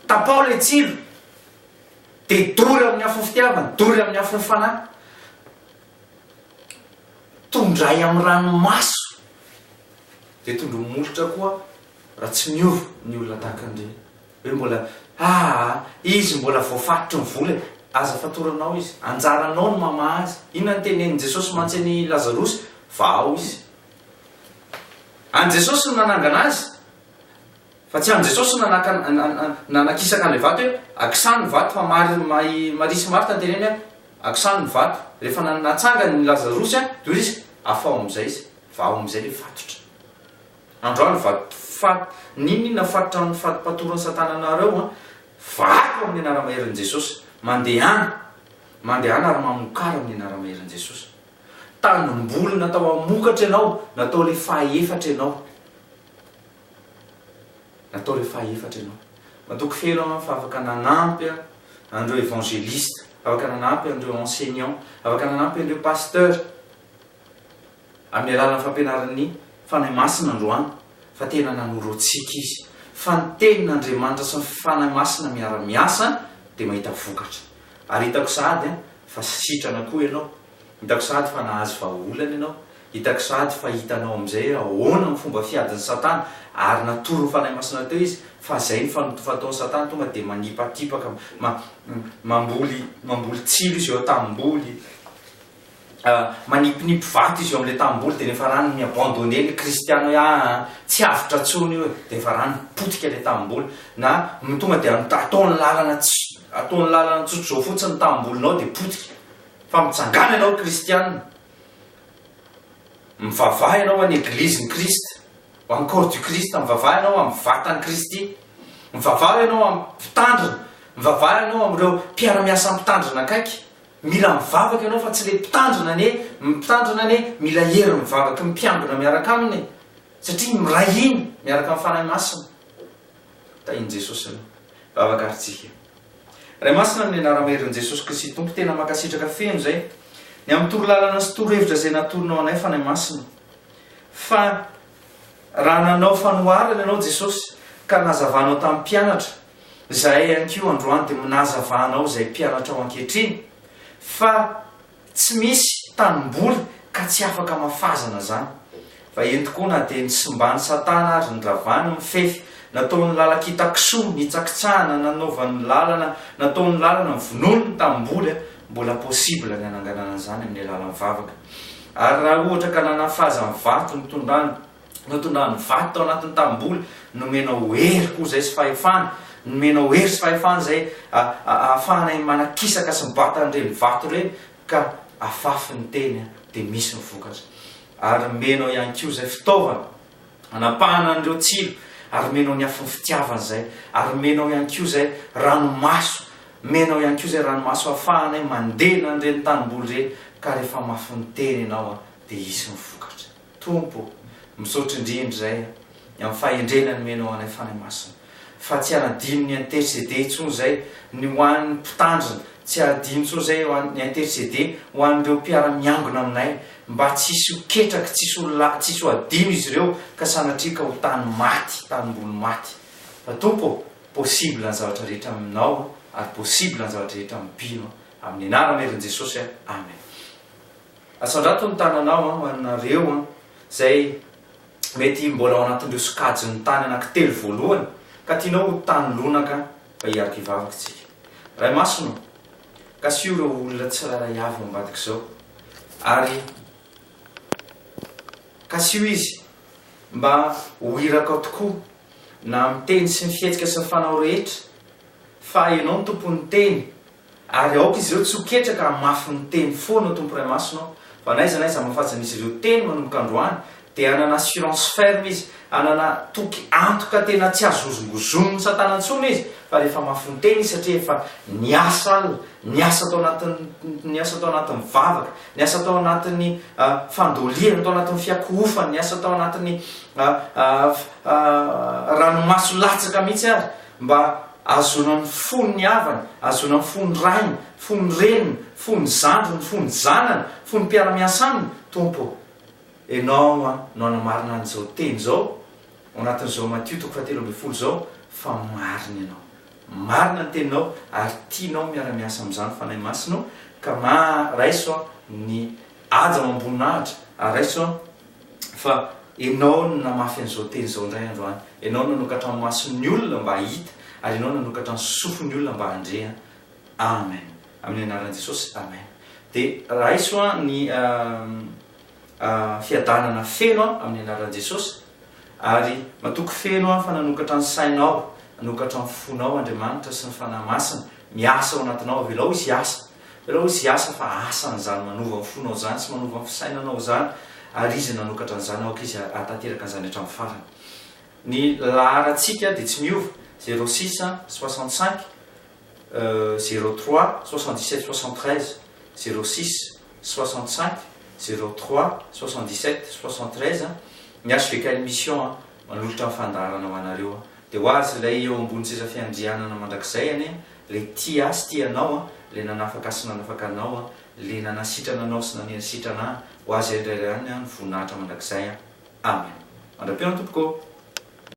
tapao le tsilo dia dory amin'ny afo fitiavana, dory amin'ny afo fanahy, tondray amin'ny ranomaso dia tondro molotra koa raha tsy miova ny olona tahaka an'ireny hoe mbola izy mbola voafatotry ny vola aza fatoranao izy, anjaranao no mamaha azy. Inona ny tenenin' Jesosy mantsy ny Lazarosy? Vao izy. An Jesosy no nanangana azy, fa tsy an Jesosy nanakisaka an'ilay vato hoe akisany ny vato, fa Marisy Marta ny teneny hoe akisany ny vato. Rehefa natsanga ny Lazarosy dia izy afao amin'izay izy, vao amin'izay ilay fatotra. Androany vato ninona fatotra ny fatipatorany Satananareo vato amin'ny anara-maherin' Jesosy, mandehana ary mamokara amin'ny anara-maherin' Jesosy. Tanimboly natao amokatra ianao, natao le fahaefatra ianao, matoky felo fa afaka nanampy andreo évangéliste, afaka nanampy andreo enseignant, afaka nanampy andreo pasteur amin'ny alalan'ny fampianaran'ny fanahy masina androany, fa tena nanoroantsika izy fa ny tenin'Andriamanitra sy ny fanahy masina miara-miasa dia mahita vokatra. Ary hitako sahady fa sitrana koa ianao, hitako sahady fa nahazo vahaolana ianao, hitako sahady fa hitanao amin'izay ahoana ny fomba fiadin'ny Satana, ary natoro ny fanahy masina teo izy fa izay ny fataon'ny Satana tonga dia manipatipaka mamboly tsilo izy eo tamboly, manipinipy vato izy eo amin'ilay tamboly, dia nefa rano miabandone ny kristiana hoe tsy avitra tsony io, dia efa rano mipotika ilay tamboly, na tonga dia ataony lalana tsotro zao fotsiny ny tambolinao dia potika, fa mitsangana ianao kristiana, mivavaha ianao any eglizin'ny Kristy, amin'ny corps du Christ, mivavaha ianao amin'ny vatan'ny Kristy, mivavaha ianao amin'ny mpitandrina, mivavaha ianao amin'ireo mpiara-miasa mpitandrina akaiky. Mila mivavaka ianao fa tsy le mpitandrina mila hery mivavaka mpiambina miaraka aminy, satria mirahiny miaraka amin'ny fanahy masina. Tahiny Jesosy ianao, vavaka aritsika. Ray masina ny anara-maherin' Jesosy Kristy Tompo, tena mankasitraka feno zay ny amin'ny torolalana sy torohevitra zay natorinao anay fanahy masina, fa raha nanao fanoharana ianao Jesosy ka nazavanao tamin'ny mpianatra, zahay ihany koa androany dia nazavanao zay mpianatra ao ankehitriny, fa tsy misy tanimboly ka tsy afaka mafazana zany, fa ento koa na dia nisimbany Satana ary nyravany mifefy, nataony lalakitakisoa nitsakitsahana, nanaovan'ny lalana, nataony lalana vonono ny tanimboly, mbola possible ny ananganana zany amin'ny alalan'ny vavaka. Ary raha ohatra ka nanafaza ny vato notondrany vato tao anatin'ny tanimboly, nomenao hery koa zay sy fahefana, nomenao hery sy fahefana zay ahafahanay manakisaka sy mibata an'ireny vato ireny ka afafy ny teny dia misy ny vokatra. Ary menao ihany koa zay fitaovana anapahana an'ireo tsilo, ary menao ny afon'ny fitiavana zay, ary menao ihany koa zay ranomaso, menao ihany koa zay ranomaso ahafahanay mandena an'ireny tanimboly ireny, ka rehefa mafy ny teny ianao dia isy ny vokatra. Tompo, misaotra indrindra zay amin'ny fahendrenany menao anay fanahy masina, fa tsy anadino ny intercéder intsony zay ny ho an'ny mpitandrina, tsy adino intsony zay ny intercéder ho an'ireo mpiara-miangona aminay, mba tsisy ho ketraka, tsisy ho adino izy ireo ka sanatria ka ho tany maty, tanimboly maty. Fa Tompo, possible ny zavatra rehetra aminao, ary possible ny zavatra rehetra mibino, amin'ny anara-maherin' Jesosy. Amen. Asandrato ny tananao ho anareo zay mety mbola ao anatin'ireo sokajin'ny tany anankitelo voalohany ka tianao ho tany lonaka mba hiaraka hivavakantsika. Ray masina, kasio ireo olona tsy raray avy ambadika izao, ary kasio izy mba ho iraka ao tokoa na amin'ny teny sy ny fihetsika sy ny fanao rehetra, fa ianao ny tompon'ny teny, ary aoka izy ireo tsy ho ketraka mafy ny teny foana ao tompo ray masina, fa naiza mahafajan'izy ireo teny manomboka androany dia anana assurance ferme izy, anana toky antoka tena tsy azozongozonony ny Satana intsony izy, fa rehefa mafy ny teny izy, satria efa niasa tao anatin'ny vavaka, niasa tao anatin'ny fandoliana, tao anatin'ny fiakohofana, niasa tao anatin'ny ranomaso latsaka mihitsy ary, mba azonany fony ny havana, azonany fony rainy, fony reniny, fony zandriny, fony zanany, fony mpiara-miasa aminy. Tompo, ianao no anamarina an'izao teny zao, ao anatin'izao Matthieu 7:10 zao, fa marina ianao. marina ny teninao ary tianao miara-miasa amin'izany fanahy masino ka raiso ny aja mamboninahitra ary raiso fa ianao namafy an'izao teny izao indray androany ianao nanokatra ny mason'ny olona mba hita ary ianao nanokatra ny sofon'ny olona mba handrea amen amin'ny anaran'i jesosy amen dia raiso ny fiadanana feno amin'ny anaran'i jesosy ary matoky feno fa nanokatra ny sainao nanokatra ny fonao andriamanitra sy ny fanahy masina miasa ao anatinao avelao izy asa fa asan'izany manova ny fonao zany sy manova ny fisainanao zany ary izy nanokatra n'izany aoka izy atateraka n'izany hatramin'ny farany ny laharatsika dia tsy miova 06 65 03 77 73 06 65 03 77 73 miaso veka émission manolotra mifandarana ho anareo dia ho azy ilay eo ambony seza fiandrianana mandrakizay any le tia asy tianao le nanafaka sy nanafaka anao le nanasitrana anao sy nanenasitrana ho azy indrairay any ny voninahitra mandrakizay amen mandra-piona tompoko